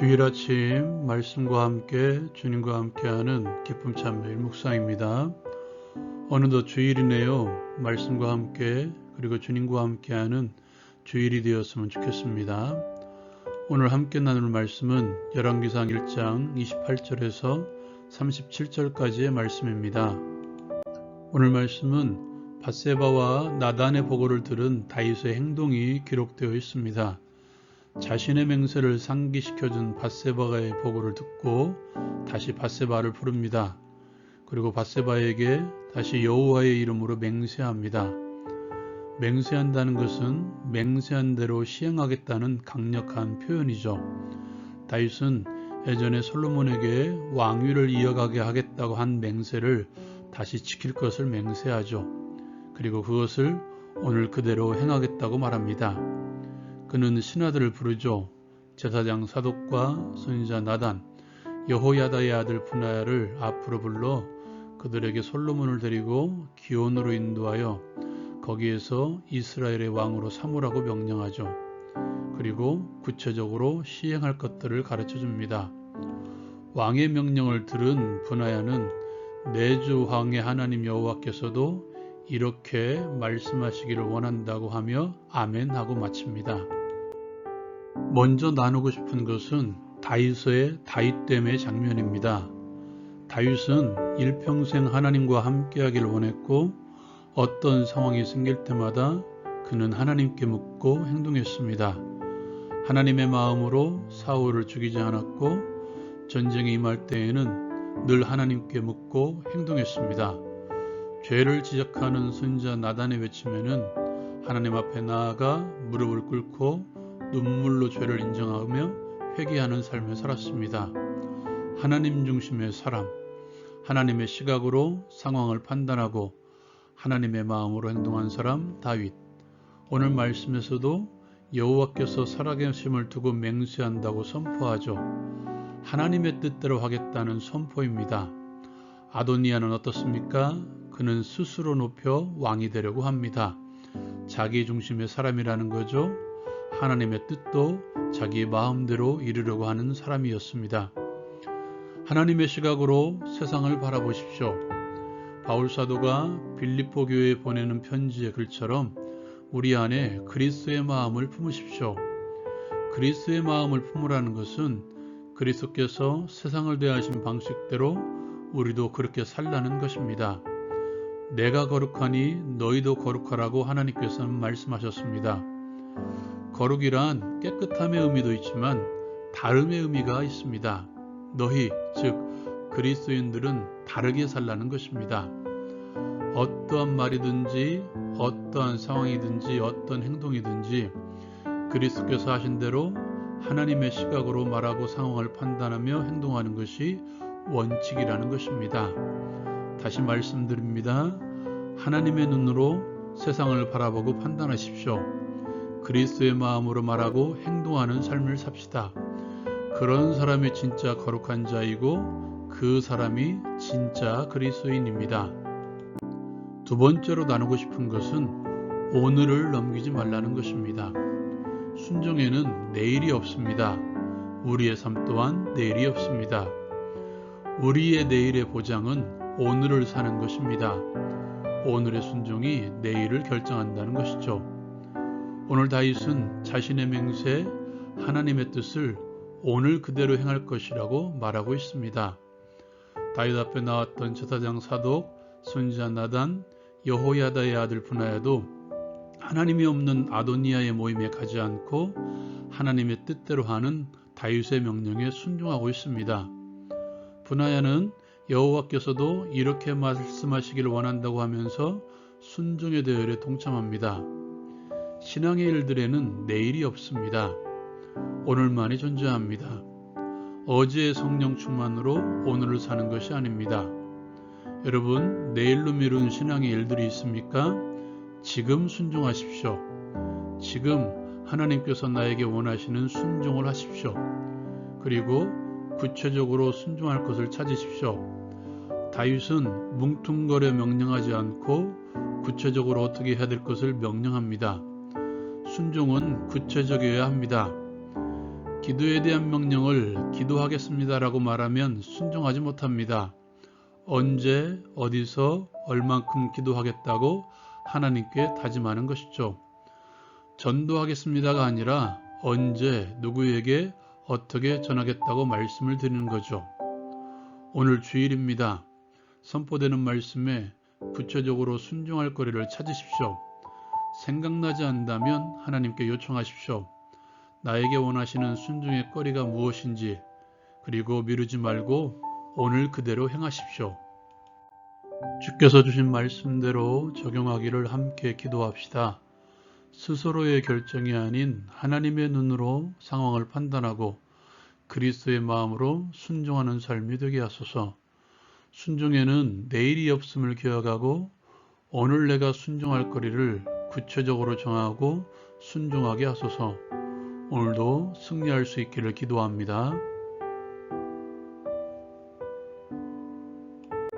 주일 아침 말씀과 함께 주님과 함께하는 기쁨 참여일 묵상입니다. 어느덧 주일이네요. 말씀과 함께 그리고 주님과 함께하는 주일이 되었으면 좋겠습니다. 오늘 함께 나눌 말씀은 열왕기상 1장 28절에서 37절까지의 말씀입니다. 오늘 말씀은 밧세바와 나단의 보고를 들은 다윗의 행동이 기록되어 있습니다. 자신의 맹세를 상기시켜준 밧세바의 보고를 듣고 다시 밧세바를 부릅니다. 그리고 밧세바에게 다시 여호와의 이름으로 맹세합니다. 맹세한다는 것은 맹세한 대로 시행하겠다는 강력한 표현이죠. 다윗은 예전에 솔로몬에게 왕위를 이어가게 하겠다고 한 맹세를 다시 지킬 것을 맹세하죠. 그리고 그것을 오늘 그대로 행하겠다고 말합니다. 그는 신하들을 부르죠. 제사장 사독과 선지자 나단, 여호야다의 아들 브나야를 앞으로 불러 그들에게 솔로몬을 데리고 기온으로 인도하여 거기에서 이스라엘의 왕으로 삼으라고 명령하죠. 그리고 구체적으로 시행할 것들을 가르쳐 줍니다. 왕의 명령을 들은 브나야는 내주 왕의 하나님 여호와께서도 이렇게 말씀하시기를 원한다고 하며 아멘 하고 마칩니다. 먼저 나누고 싶은 것은 다윗의 다윗됨의 장면입니다. 다윗은 일평생 하나님과 함께하기를 원했고 어떤 상황이 생길 때마다 그는 하나님께 묻고 행동했습니다. 하나님의 마음으로 사울을 죽이지 않았고 전쟁에 임할 때에는 늘 하나님께 묻고 행동했습니다. 죄를 지적하는 선지자 나단의 외침에는 하나님 앞에 나아가 무릎을 꿇고 눈물로 죄를 인정하며 회개하는 삶을 살았습니다. 하나님 중심의 사람, 하나님의 시각으로 상황을 판단하고 하나님의 마음으로 행동한 사람 다윗. 오늘 말씀에서도 여호와께서 살아계심을 두고 맹세한다고 선포하죠. 하나님의 뜻대로 하겠다는 선포입니다. 아도니아는 어떻습니까? 그는 스스로 높여 왕이 되려고 합니다. 자기 중심의 사람이라는 거죠. 하나님의 뜻도 자기의 마음대로 이루려고 하는 사람이었습니다. 하나님의 시각으로 세상을 바라보십시오. 바울 사도가 빌립보 교회에 보내는 편지의 글처럼 우리 안에 그리스도의 마음을 품으십시오. 그리스도의 마음을 품으라는 것은 그리스도께서 세상을 대하신 방식대로 우리도 그렇게 살라는 것입니다. 내가 거룩하니 너희도 거룩하라고 하나님께서는 말씀하셨습니다. 거룩이란 깨끗함의 의미도 있지만 다름의 의미가 있습니다. 너희, 즉 그리스도인들은 다르게 살라는 것입니다. 어떠한 말이든지 어떠한 상황이든지 어떤 행동이든지 그리스도께서 하신 대로 하나님의 시각으로 말하고 상황을 판단하며 행동하는 것이 원칙이라는 것입니다. 다시 말씀드립니다. 하나님의 눈으로 세상을 바라보고 판단하십시오. 그리스도의 마음으로 말하고 행동하는 삶을 삽시다. 그런 사람이 진짜 거룩한 자이고 그 사람이 진짜 그리스도인입니다. 두 번째로 나누고 싶은 것은 오늘을 넘기지 말라는 것입니다. 순종에는 내일이 없습니다. 우리의 삶 또한 내일이 없습니다. 우리의 내일의 보장은 오늘을 사는 것입니다. 오늘의 순종이 내일을 결정한다는 것이죠. 오늘 다윗은 자신의 맹세, 하나님의 뜻을 오늘 그대로 행할 것이라고 말하고 있습니다. 다윗 앞에 나왔던 제사장 사독, 선지자 나단, 여호야다의 아들 브나야도 하나님이 없는 아도니아의 모임에 가지 않고 하나님의 뜻대로 하는 다윗의 명령에 순종하고 있습니다. 브나야는 여호와께서도 이렇게 말씀하시기를 원한다고 하면서 순종의 대열에 동참합니다. 신앙의 일들에는 내일이 없습니다. 오늘만이 존재합니다. 어제의 성령 충만으로 오늘을 사는 것이 아닙니다. 여러분, 내일로 미룬 신앙의 일들이 있습니까? 지금 순종하십시오. 지금 하나님께서 나에게 원하시는 순종을 하십시오. 그리고 구체적으로 순종할 것을 찾으십시오. 다윗은 뭉뚱거려 명령하지 않고 구체적으로 어떻게 해야 될 것을 명령합니다. 순종은 구체적이어야 합니다. 기도에 대한 명령을 기도하겠습니다라고 말하면 순종하지 못합니다. 언제, 어디서, 얼만큼 기도하겠다고 하나님께 다짐하는 것이죠. 전도하겠습니다가 아니라 언제, 누구에게, 어떻게 전하겠다고 말씀을 드리는 거죠. 오늘 주일입니다. 선포되는 말씀에 구체적으로 순종할 거리를 찾으십시오. 생각나지 않는다면 하나님께 요청하십시오. 나에게 원하시는 순종의 거리가 무엇인지, 그리고 미루지 말고 오늘 그대로 행하십시오. 주께서 주신 말씀대로 적용하기를 함께 기도합시다. 스스로의 결정이 아닌 하나님의 눈으로 상황을 판단하고 그리스도의 마음으로 순종하는 삶이 되게 하소서. 순종에는 내일이 없음을 기억하고 오늘 내가 순종할 거리를 구체적으로 정하고 순종하게 하소서. 오늘도 승리할 수 있기를 기도합니다.